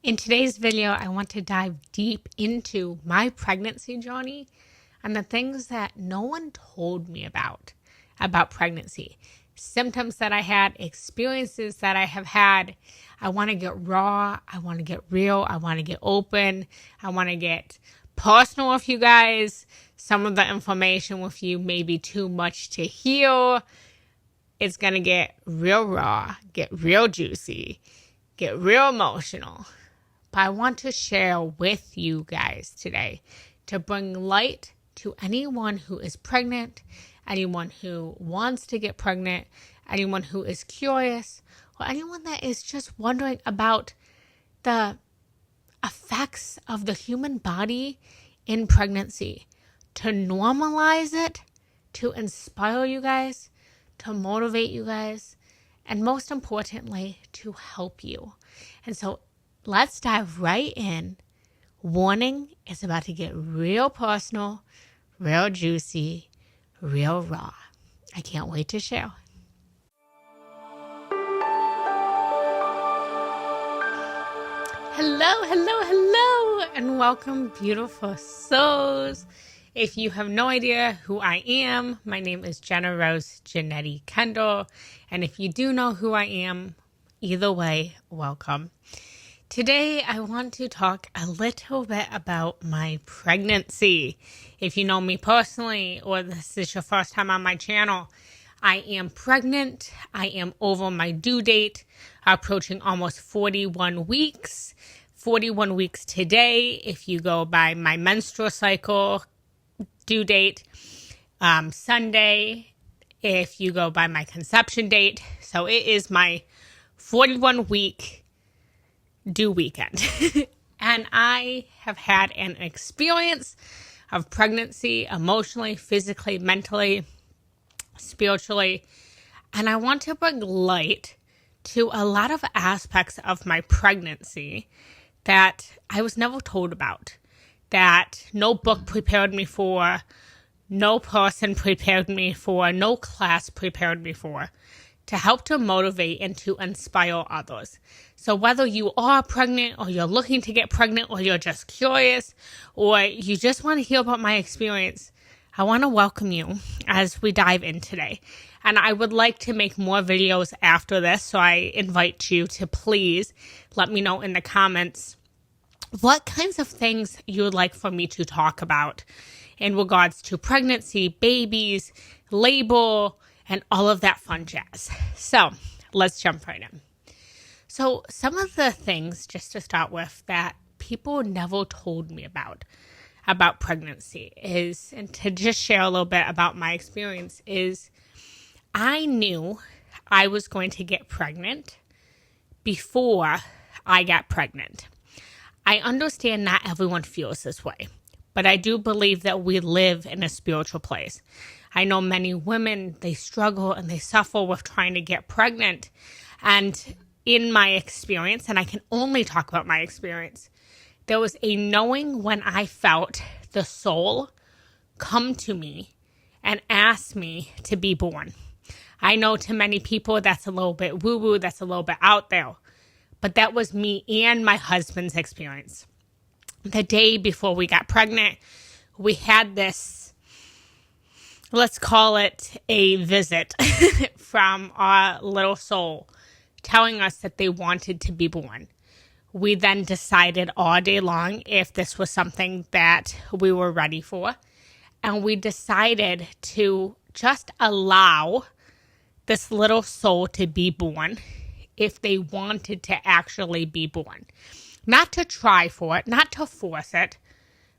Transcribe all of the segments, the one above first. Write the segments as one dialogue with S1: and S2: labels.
S1: In today's video, I want to dive deep into my pregnancy journey and the things that no one told me about pregnancy. Symptoms that I had, experiences that I have had. I want to get raw. I want to get real. I want to get open. I want to get personal with you guys. Some of the information with you may be too much to hear. It's going to get real raw, get real juicy, get real emotional. But I want to share with you guys today to bring light to anyone who is pregnant, anyone who wants to get pregnant, anyone who is curious, or anyone that is just wondering about the effects of the human body in pregnancy, to normalize it, to inspire you guys, to motivate you guys, and most importantly, to help you. And so let's dive right in. Warning, it's about to get real personal, real juicy, real raw. I can't wait to share. Hello, and welcome, beautiful souls. If you have no idea who I am, my name is Jenna Rose Janetti Kendall. And if you do know who I am, either way, welcome. Today, I want to talk a little bit about my pregnancy. If you know me personally, or this is your first time on my channel, I am pregnant. I am over my due date, approaching almost 41 weeks. 41 weeks today, if you go by my menstrual cycle due date. Sunday, if you go by my conception date. So it is my 41 week due weekend. And I have had an experience of pregnancy emotionally, physically, mentally, spiritually. And I want to bring light to a lot of aspects of my pregnancy that I was never told about, that no book prepared me for, no person prepared me for, no class prepared me for, to help to motivate and to inspire others. So whether you are pregnant, or you're looking to get pregnant, or you're just curious, or you just want to hear about my experience, I want to welcome you as we dive in today. And I would like to make more videos after this, so I invite you to please let me know in the comments what kinds of things you would like for me to talk about in regards to pregnancy, babies, labor, and all of that fun jazz. So let's jump right in. So some of the things, just to start with, that people never told me about pregnancy is, and to just share a little bit about my experience, is I knew I was going to get pregnant before I got pregnant. I understand not everyone feels this way, but I do believe that we live in a spiritual place. I know many women, they struggle and they suffer with trying to get pregnant. And in my experience, and I can only talk about my experience, there was a knowing when I felt the soul come to me and ask me to be born. I know to many people that's a little bit woo-woo, that's a little bit out there. But that was me and my husband's experience. The day before we got pregnant, we had this, let's call it a visit from our little soul telling us that they wanted to be born. We then decided all day long if this was something that we were ready for. And we decided to just allow this little soul to be born if they wanted to actually be born. Not to try for it, not to force it,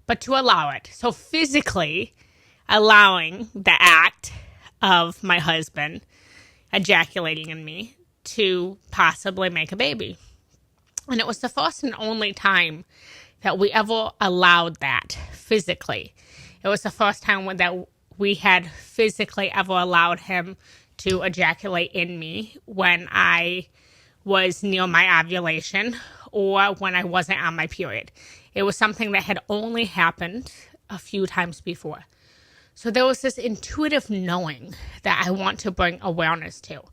S1: but to allow it. So physically allowing the act of my husband ejaculating in me to possibly make a baby. And it was the first and only time that we ever allowed that physically. It was the first time that we had physically ever allowed him to ejaculate in me when I was near my ovulation or when I wasn't on my period. It was something that had only happened a few times before. So there was this intuitive knowing that I want to bring awareness to.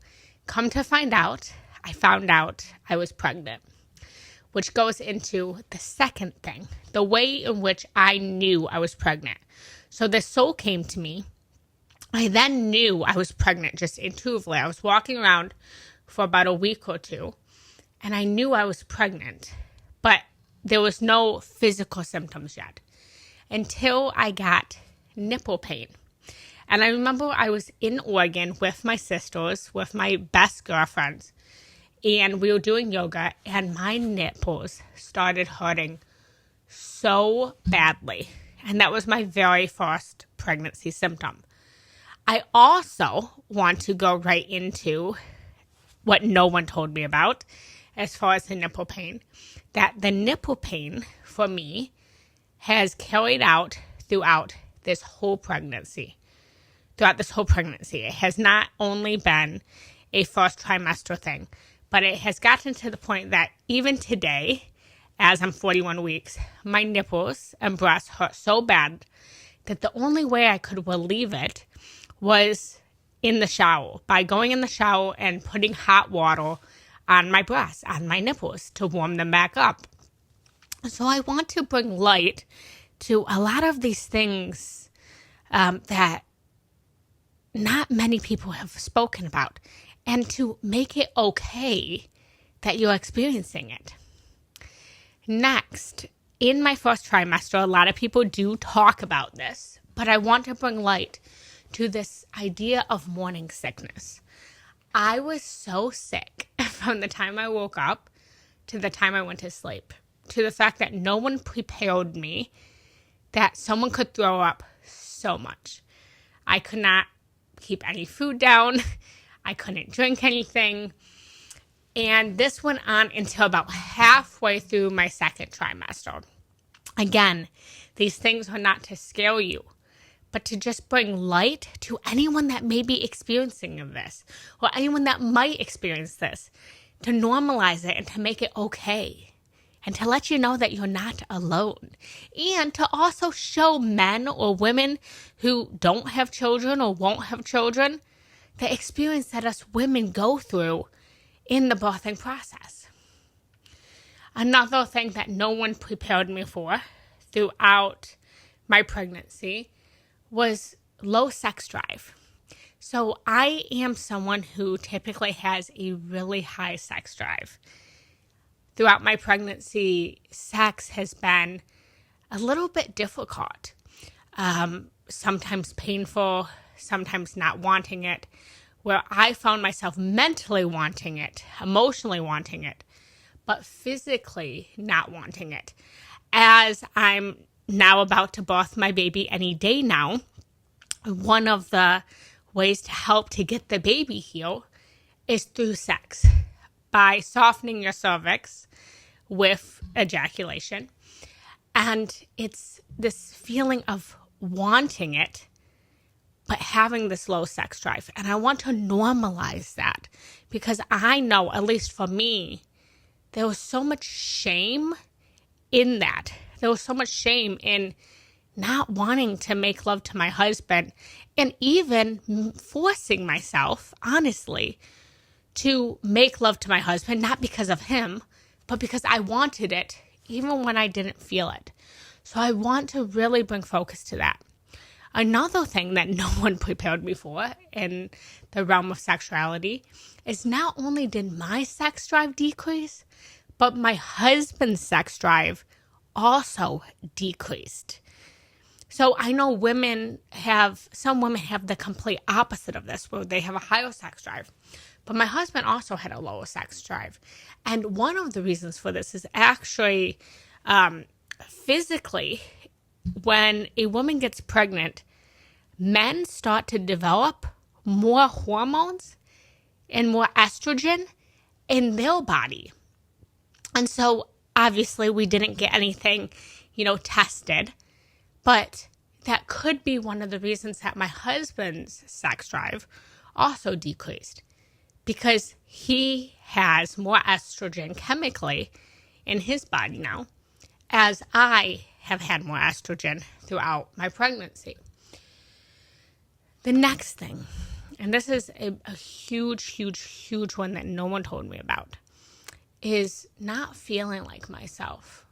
S1: Come to find out, I found out I was pregnant. which goes into the second thing, the way in which I knew I was pregnant. So the soul came to me. I then knew I was pregnant just intuitively. I was walking around for about a week or two, and I knew I was pregnant, but there was no physical symptoms yet until I got nipple pain. And I remember I was in Oregon with my sisters, with my best girlfriends, and we were doing yoga, and my nipples started hurting so badly. And that was my very first pregnancy symptom. I also want to go right into what no one told me about as far as the nipple pain. That the nipple pain for me has carried out throughout this whole pregnancy. It has not only been a first trimester thing, but it has gotten to the point that even today, as I'm 41 weeks, my nipples and breasts hurt so bad that the only way I could relieve it was in the shower, by going in the shower and putting hot water on my breasts, on my nipples, to warm them back up. So I want to bring light to a lot of these things that not many people have spoken about, and to make it okay that you're experiencing it. Next, in my first trimester, a lot of people do talk about this, but I want to bring light to this idea of morning sickness. I was so sick from the time I woke up to the time I went to sleep, to the fact that no one prepared me that someone could throw up so much. I could not keep any food down. I couldn't drink anything. And this went on until about halfway through my second trimester. Again, these things are not to scare you, but to just bring light to anyone that may be experiencing this, or anyone that might experience this, to normalize it and to make it okay, and to let you know that you're not alone, and to also show men or women who don't have children or won't have children the experience that us women go through in the birthing process. Another thing that no one prepared me for throughout my pregnancy was low sex drive. So I am someone who typically has a really high sex drive. Throughout my pregnancy, sex has been a little bit difficult, sometimes painful, sometimes not wanting it, where I found myself mentally wanting it, emotionally wanting it, but physically not wanting it. As I'm now about to birth my baby any day now, one of the ways to help to get the baby healed is through sex, by softening your cervix with ejaculation. And it's this feeling of wanting it, but having this low sex drive. And I want to normalize that, because I know, at least for me, there was so much shame in that. There was so much shame in not wanting to make love to my husband, and even forcing myself, honestly, to make love to my husband, not because of him, but because I wanted it, even when I didn't feel it. So I want to really bring focus to that. Another thing that no one prepared me for in the realm of sexuality is not only did my sex drive decrease, but my husband's sex drive also decreased. So I know some women have the complete opposite of this, where they have a higher sex drive. But my husband also had a lower sex drive. And one of the reasons for this is actually physically. When a woman gets pregnant, men start to develop more hormones and more estrogen in their body. And so obviously we didn't get anything, tested, but that could be one of the reasons that my husband's sex drive also decreased, because he has more estrogen chemically in his body now, as I have had more estrogen throughout my pregnancy. The next thing, and this is a huge, huge, huge one that no one told me about, is not feeling like myself.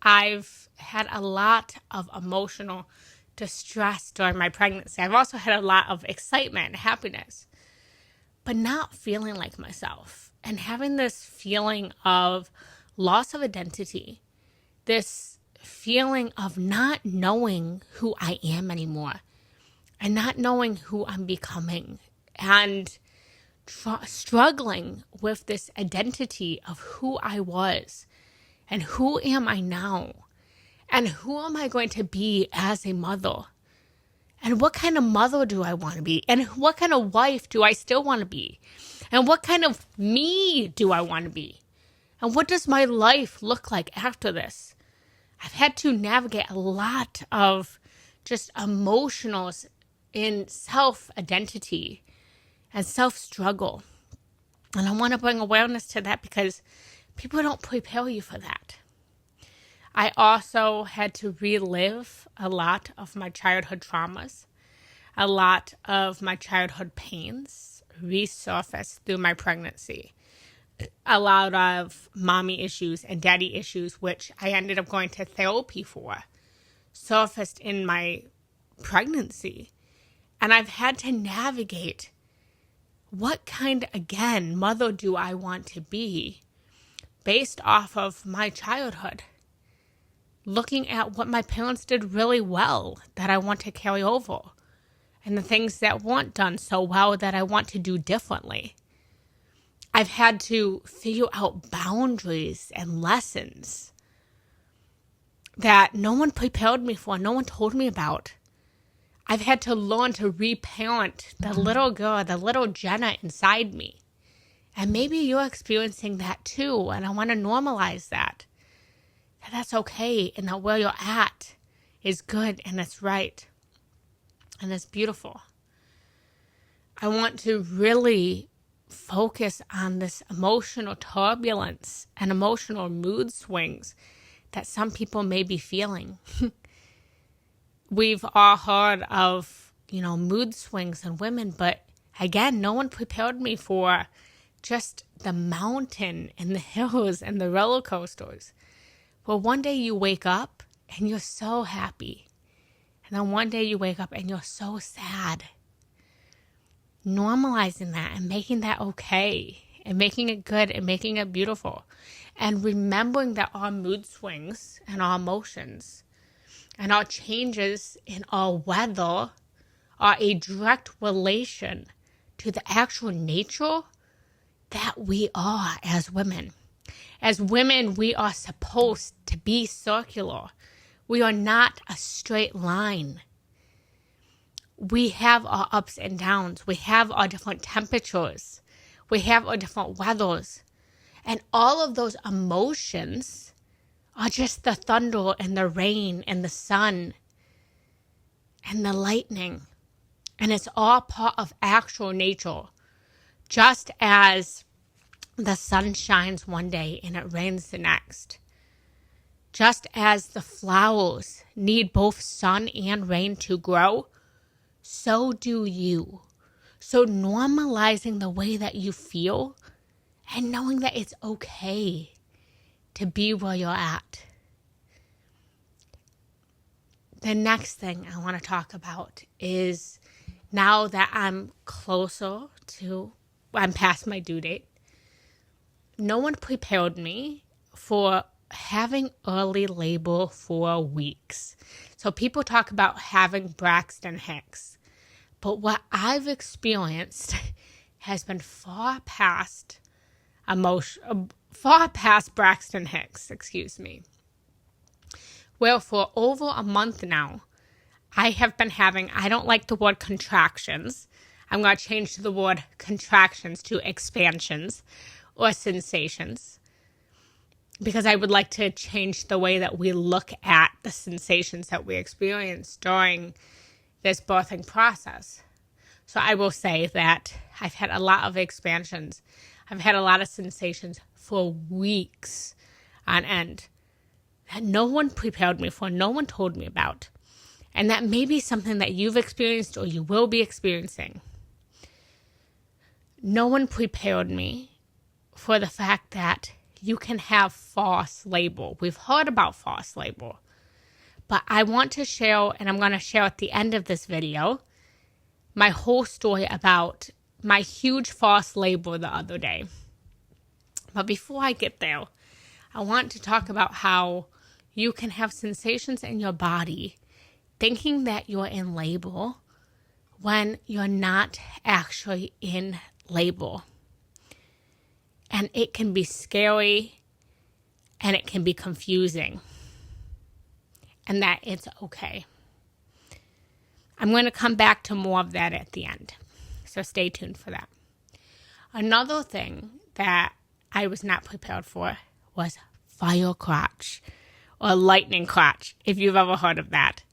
S1: I've had a lot of emotional distress during my pregnancy. I've also had a lot of excitement and happiness, but not feeling like myself and having this feeling of loss of identity, this feeling of not knowing who I am anymore and not knowing who I'm becoming, and struggling with this identity of who I was and who am I now and who am I going to be as a mother, and what kind of mother do I want to be, and what kind of wife do I still want to be, and what kind of me do I want to be, and what does my life look like after this. I've had to navigate a lot of just emotionals in self-identity and self-struggle. And I want to bring awareness to that because people don't prepare you for that. I also had to relive a lot of my childhood traumas. A lot of my childhood pains resurfaced through my pregnancy. A lot of mommy issues and daddy issues, which I ended up going to therapy for, surfaced in my pregnancy. And I've had to navigate what kind, again, mother do I want to be based off of my childhood. Looking at what my parents did really well that I want to carry over, and the things that weren't done so well that I want to do differently. I've had to figure out boundaries and lessons that no one prepared me for, no one told me about. I've had to learn to reparent the little girl, the little Jenna inside me. And maybe you're experiencing that too, and I want to normalize that. That's okay, and that where you're at is good, and it's right, and it's beautiful. I want to really focus on this emotional turbulence and emotional mood swings that some people may be feeling. We've all heard of, mood swings in women, but again, no one prepared me for just the mountain and the hills and the roller coasters. Well, one day you wake up and you're so happy. And then one day you wake up and you're so sad. Normalizing that and making that okay, and making it good and making it beautiful. And remembering that our mood swings and our emotions and our changes in our weather are a direct relation to the actual nature that we are as women. As women, we are supposed to be circular. We are not a straight line. We have our ups and downs. We have our different temperatures. We have our different weathers. And all of those emotions are just the thunder and the rain and the sun and the lightning. And it's all part of actual nature. Just as the sun shines one day and it rains the next. Just as the flowers need both sun and rain to grow, so do you. So normalizing the way that you feel and knowing that it's okay to be where you're at. The next thing I want to talk about is, now that I'm past my due date, no one prepared me for having early labor for weeks. So people talk about having Braxton Hicks, but what I've experienced has been far past Braxton Hicks, Well, for over a month now, I have been having, I don't like the word contractions. I'm going to change the word contractions to expansions or sensations, because I would like to change the way that we look at the sensations that we experience during this birthing process. So I will say that I've had a lot of expansions. I've had a lot of sensations for weeks on end that no one prepared me for, no one told me about. And that may be something that you've experienced or you will be experiencing. No one prepared me for the fact that you can have false labor. We've heard about false labor. But I want to share, and I'm going to share at the end of this video, my whole story about my huge false labor the other day. But before I get there, I want to talk about how you can have sensations in your body thinking that you're in labor when you're not actually in labor. And it can be scary and it can be confusing. And that it's okay. I'm going to come back to more of that at the end. So stay tuned for that. Another thing that I was not prepared for was fire crotch or lightning crotch, if you've ever heard of that.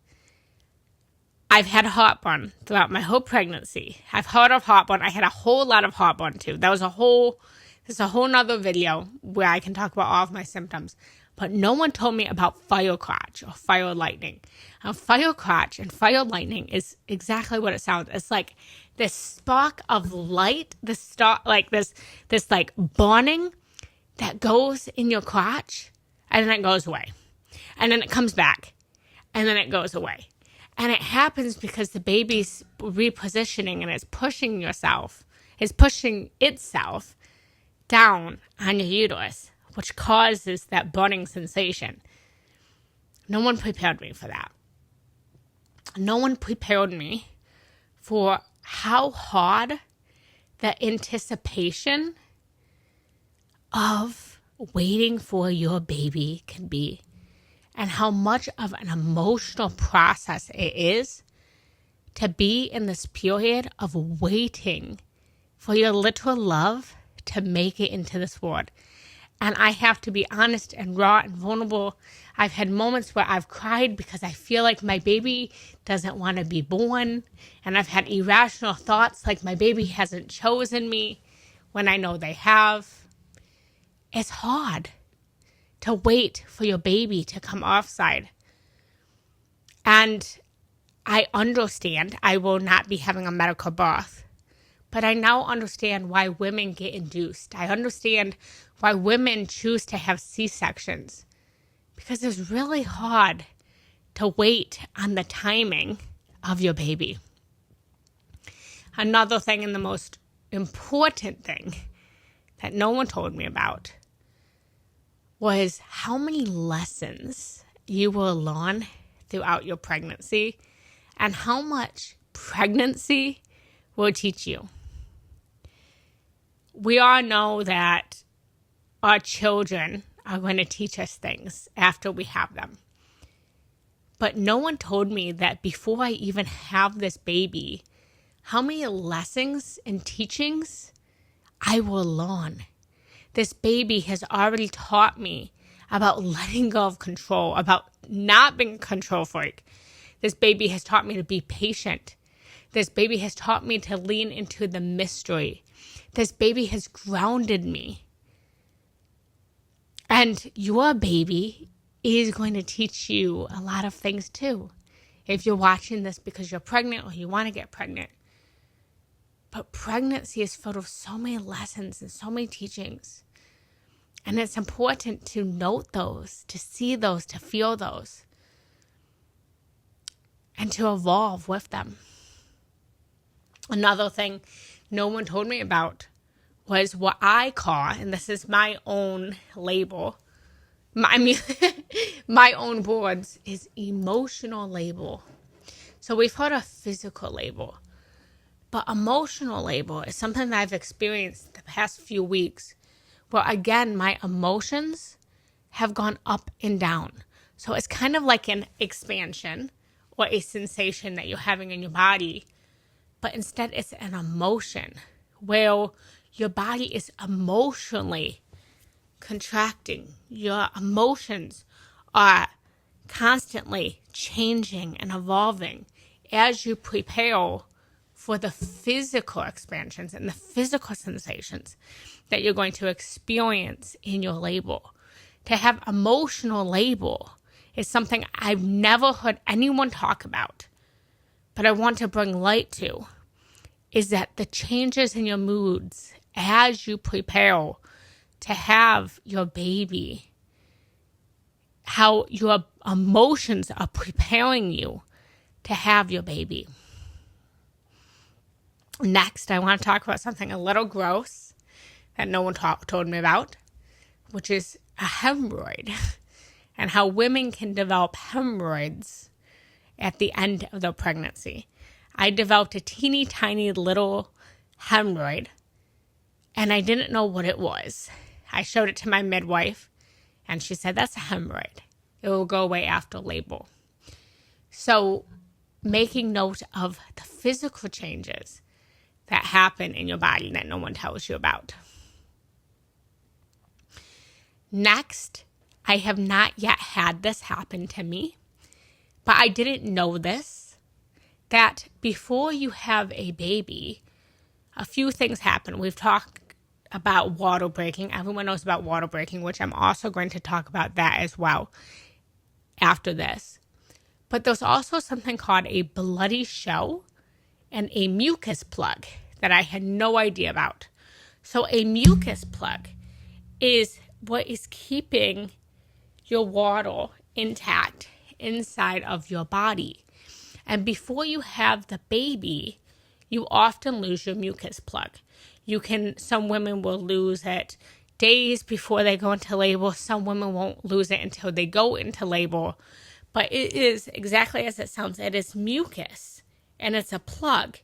S1: I've had heartburn throughout my whole pregnancy. I've heard of heartburn. I had a whole lot of heartburn too. There's a whole nother video where I can talk about all of my symptoms. But no one told me about fire crotch or fire lightning. Now, fire crotch and fire lightning is exactly what it sounds. It's like this spark of light, this like burning that goes in your crotch, and then it goes away. And then it comes back, and then it goes away. And it happens because the baby's repositioning and it's pushing itself down on your uterus, which causes that burning sensation. No one prepared me for that. No one prepared me for how hard the anticipation of waiting for your baby can be, and how much of an emotional process it is to be in this period of waiting for your little love to make it into this world. And I have to be honest and raw and vulnerable. I've had moments where I've cried because I feel like my baby doesn't want to be born. And I've had irrational thoughts like my baby hasn't chosen me when I know they have. It's hard to wait for your baby to come offside. And I understand I will not be having a medical birth. But I now understand why women get induced. I understand why women choose to have C-sections. Because it's really hard to wait on the timing of your baby. Another thing, and the most important thing that no one told me about, was how many lessons you will learn throughout your pregnancy and how much pregnancy will teach you. We all know that our children are going to teach us things after we have them. But no one told me that before I even have this baby, how many lessons and teachings I will learn. This baby has already taught me about letting go of control, about not being a control freak. This baby has taught me to be patient. This baby has taught me to lean into the mystery. This baby has grounded me. And your baby is going to teach you a lot of things too. If you're watching this because you're pregnant or you want to get pregnant. But pregnancy is filled with so many lessons and so many teachings. And it's important to note those, to see those, to feel those. And to evolve with them. Another thing no one told me about was what I call, and this is my own label, my own words, is emotional labor. So we've heard of physical labor, but emotional labor is something that I've experienced the past few weeks, where again, my emotions have gone up and down. So it's kind of like an expansion or a sensation that you're having in your body, but instead it's an emotion where your body is emotionally contracting. Your emotions are constantly changing and evolving as you prepare for the physical expansions and the physical sensations that you're going to experience in your labor. To have emotional labor is something I've never heard anyone talk about, but I want to bring light to, is that the changes in your moods as you prepare to have your baby, how your emotions are preparing you to have your baby. Next, I want to talk about something a little gross that no one told me about, which is a hemorrhoid and how women can develop hemorrhoids at the end of their pregnancy. I developed a teeny tiny little hemorrhoid and I didn't know what it was. I showed it to my midwife and she said, that's a hemorrhoid. It will go away after labor. So making note of the physical changes that happen in your body that no one tells you about. Next, I have not yet had this happen to me, but I didn't know this, that before you have a baby, a few things happen. We've talked about water breaking. Everyone knows about water breaking, which I'm also going to talk about that as well after this. But there's also something called a bloody show and a mucus plug that I had no idea about. So a mucus plug is what is keeping your water intact inside of your body. And before you have the baby, you often lose your mucus plug. Some women will lose it days before they go into labor. Some women won't lose it until they go into labor. But it is exactly as it sounds. It is mucus, and it's a plug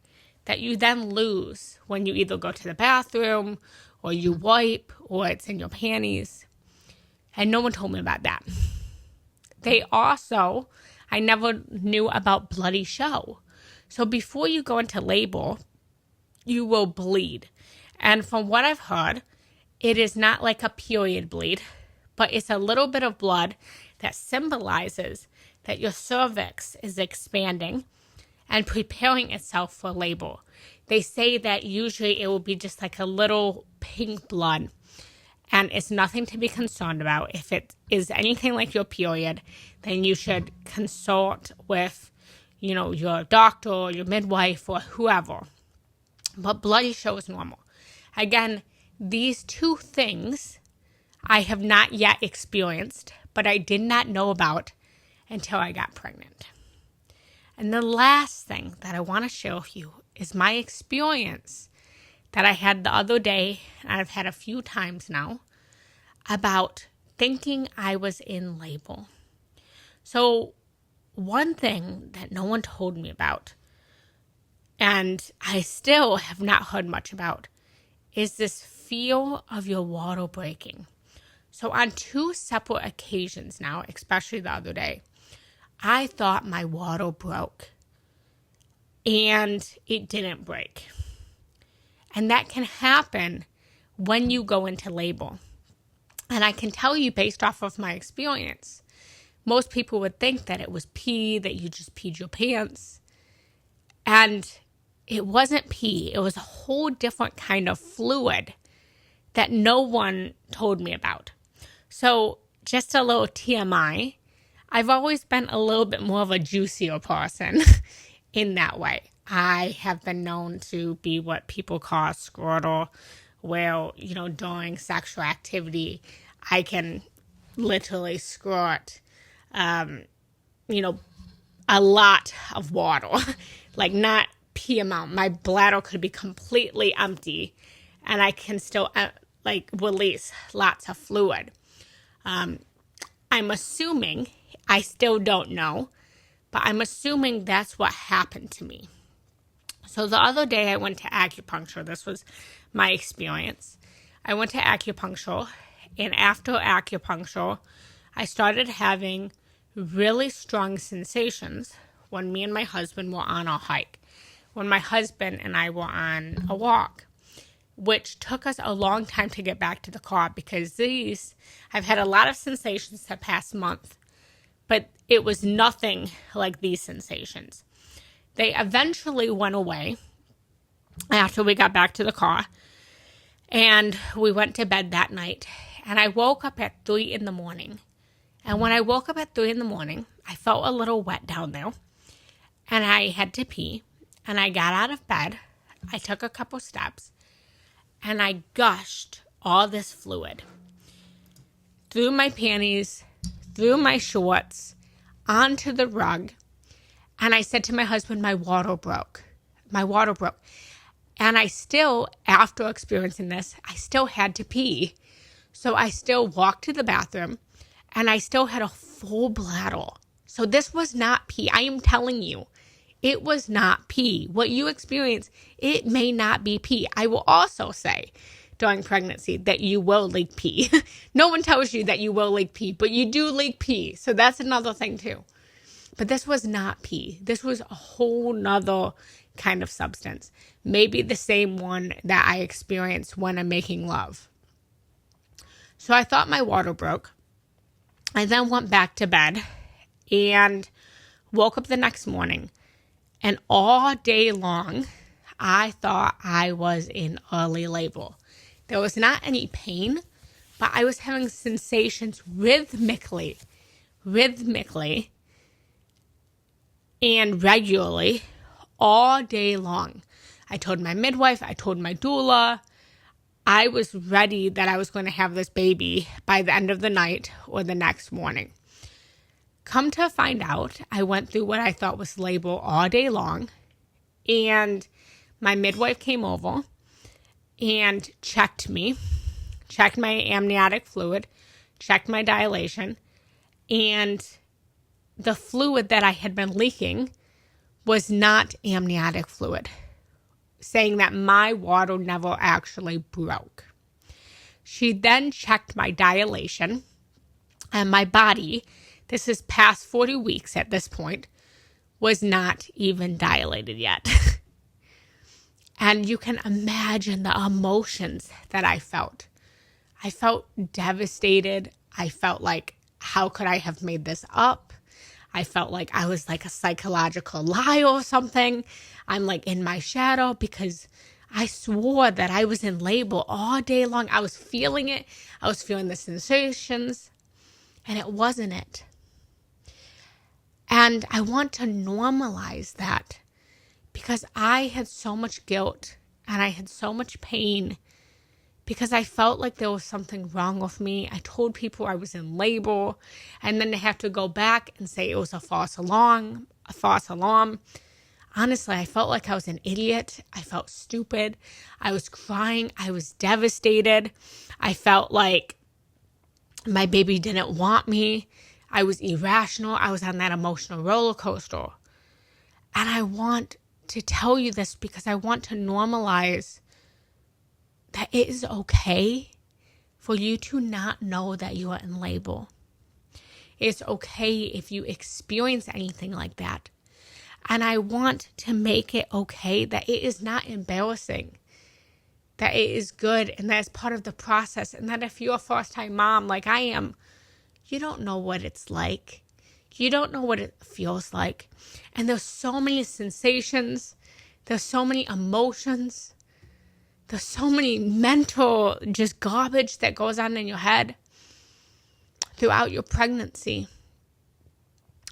S1: that you then lose when you either go to the bathroom or you wipe or it's in your panties. And no one told me about that. I never knew about bloody show. So before you go into labor, you will bleed. And from what I've heard, it is not like a period bleed, but it's a little bit of blood that symbolizes that your cervix is expanding and preparing itself for labor. They say that usually it will be just like a little pink blood, and it's nothing to be concerned about. If it is anything like your period, then you should consult with, your doctor or your midwife or whoever. But bloody show is normal. Again, these two things I have not yet experienced, but I did not know about until I got pregnant. And the last thing that I want to share with you is my experience that I had the other day, and I've had a few times now, about thinking I was in labor. So one thing that no one told me about, and I still have not heard much about, is this fear of your water breaking. So on 2 separate occasions now, especially the other day, I thought my water broke, and it didn't break. And that can happen when you go into labor. And I can tell you based off of my experience, most people would think that it was pee, that you just peed your pants. And it wasn't pee. It was a whole different kind of fluid that no one told me about. So just a little TMI, I've always been a little bit more of a juicier person in that way. I have been known to be what people call scrotal, where, during sexual activity, I can literally squirt, a lot of water, like not pee amount. My bladder could be completely empty and I can still release lots of fluid. I'm assuming, I still don't know, but I'm assuming that's what happened to me. So the other day I went to acupuncture. This was my experience. I went to acupuncture, and after acupuncture, I started having really strong sensations when me and my husband were on a hike, when my husband and I were on a walk, which took us a long time to get back to the car because I've had a lot of sensations the past month, but it was nothing like these sensations. They eventually went away after we got back to the car, and we went to bed that night, and I woke up at 3 in the morning. And when I woke up at 3 in the morning, I felt a little wet down there, and I had to pee, and I got out of bed. I took a couple steps, and I gushed all this fluid through my panties, through my shorts, onto the rug. And I said to my husband, my water broke. My water broke. And I still, after experiencing this, I still had to pee. So I still walked to the bathroom and I still had a full bladder. So this was not pee. I am telling you, it was not pee. What you experience, it may not be pee. I will also say during pregnancy that you will leak pee. No one tells you that you will leak pee, but you do leak pee. So that's another thing too. But this was not pee. This was a whole nother kind of substance. Maybe the same one that I experienced when I'm making love. So I thought my water broke. I then went back to bed and woke up the next morning. And all day long, I thought I was in early labor. There was not any pain, but I was having sensations rhythmically and regularly all day long. I told my midwife, I told my doula, I was ready that I was going to have this baby by the end of the night or the next morning. Come to find out, I went through what I thought was labor all day long, and my midwife came over and checked me, checked my amniotic fluid, checked my dilation, and the fluid that I had been leaking was not amniotic fluid, saying that my water never actually broke. She then checked my dilation, and my body, this is past 40 weeks at this point, was not even dilated yet. And you can imagine the emotions that I felt. I felt devastated. I felt like, how could I have made this up? I felt like I was like a psychological lie or something. I'm like in my shadow because I swore that I was in labor all day long. I was feeling it. I was feeling the sensations, and it wasn't it. And I want to normalize that because I had so much guilt and I had so much pain because I felt like there was something wrong with me. I told people I was in labor, and then they have to go back and say it was a false alarm. Honestly, I felt like I was an idiot. I felt stupid. I was crying. I was devastated. I felt like my baby didn't want me. I was irrational. I was on that emotional roller coaster. And I want to tell you this because I want to normalize that it is okay for you to not know that you are in labor. It's okay if you experience anything like that. And I want to make it okay that it is not embarrassing, that it is good, and that it's part of the process. And that if you're a first-time mom like I am, you don't know what it's like. You don't know what it feels like. And there's so many sensations. There's so many emotions. There's so many mental just garbage that goes on in your head throughout your pregnancy.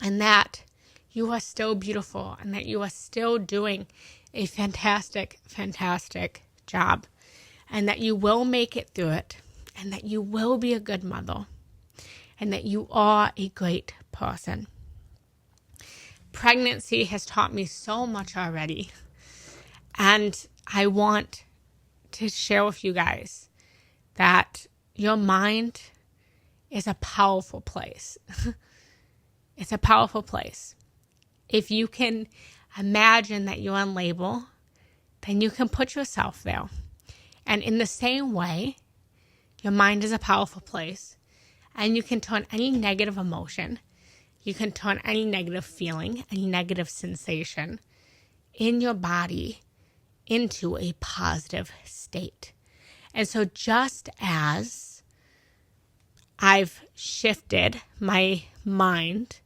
S1: And that you are still beautiful and that you are still doing a fantastic, fantastic job. And that you will make it through it. And that you will be a good mother. And that you are a great person. Pregnancy has taught me so much already. And I want to share with you guys that your mind is a powerful place. It's a powerful place. If you can imagine that you're in labor, then you can put yourself there. And in the same way, your mind is a powerful place. And you can turn any negative emotion, you can turn any negative feeling, any negative sensation in your body into a positive state. And so just as I've shifted my mind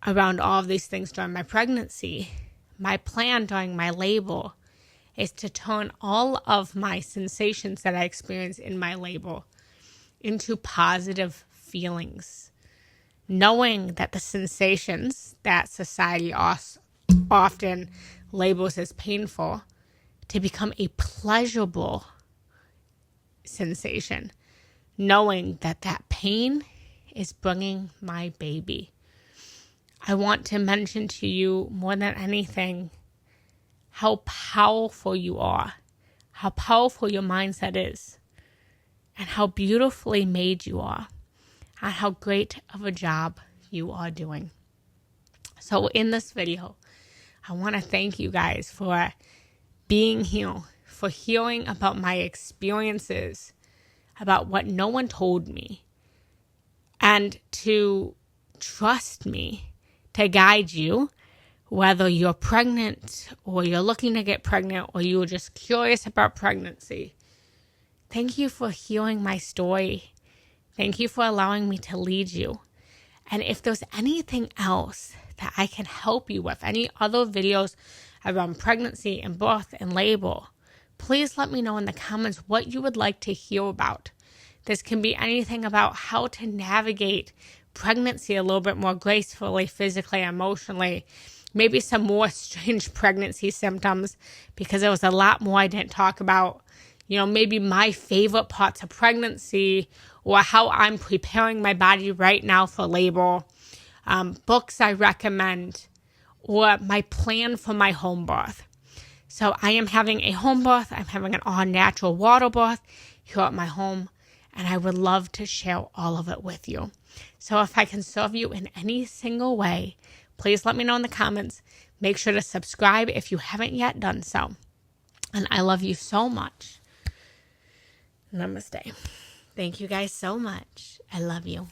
S1: around all of these things during my pregnancy, my plan during my labor is to turn all of my sensations that I experience in my labor into positive feelings, knowing that the sensations that society often labels as painful to become a pleasurable sensation, knowing that that pain is bringing my baby. I want to mention to you more than anything how powerful you are, how powerful your mindset is, and how beautifully made you are, and how great of a job you are doing. So in this video, I want to thank you guys for being here, for hearing about my experiences, about what no one told me, and to trust me to guide you, whether you're pregnant or you're looking to get pregnant or you're just curious about pregnancy. Thank you for hearing my story. Thank you for allowing me to lead you. And if there's anything else that I can help you with, any other videos around pregnancy and birth and labor, please let me know in the comments what you would like to hear about. This can be anything about how to navigate pregnancy a little bit more gracefully, physically, emotionally, maybe some more strange pregnancy symptoms, because there was a lot more I didn't talk about. Maybe my favorite parts of pregnancy, or how I'm preparing my body right now for labor, books I recommend, or my plan for my home birth. So I am having a home birth. I'm having an all-natural water birth here at my home, and I would love to share all of it with you. So if I can serve you in any single way, please let me know in the comments. Make sure to subscribe if you haven't yet done so. And I love you so much. Namaste. Thank you guys so much. I love you.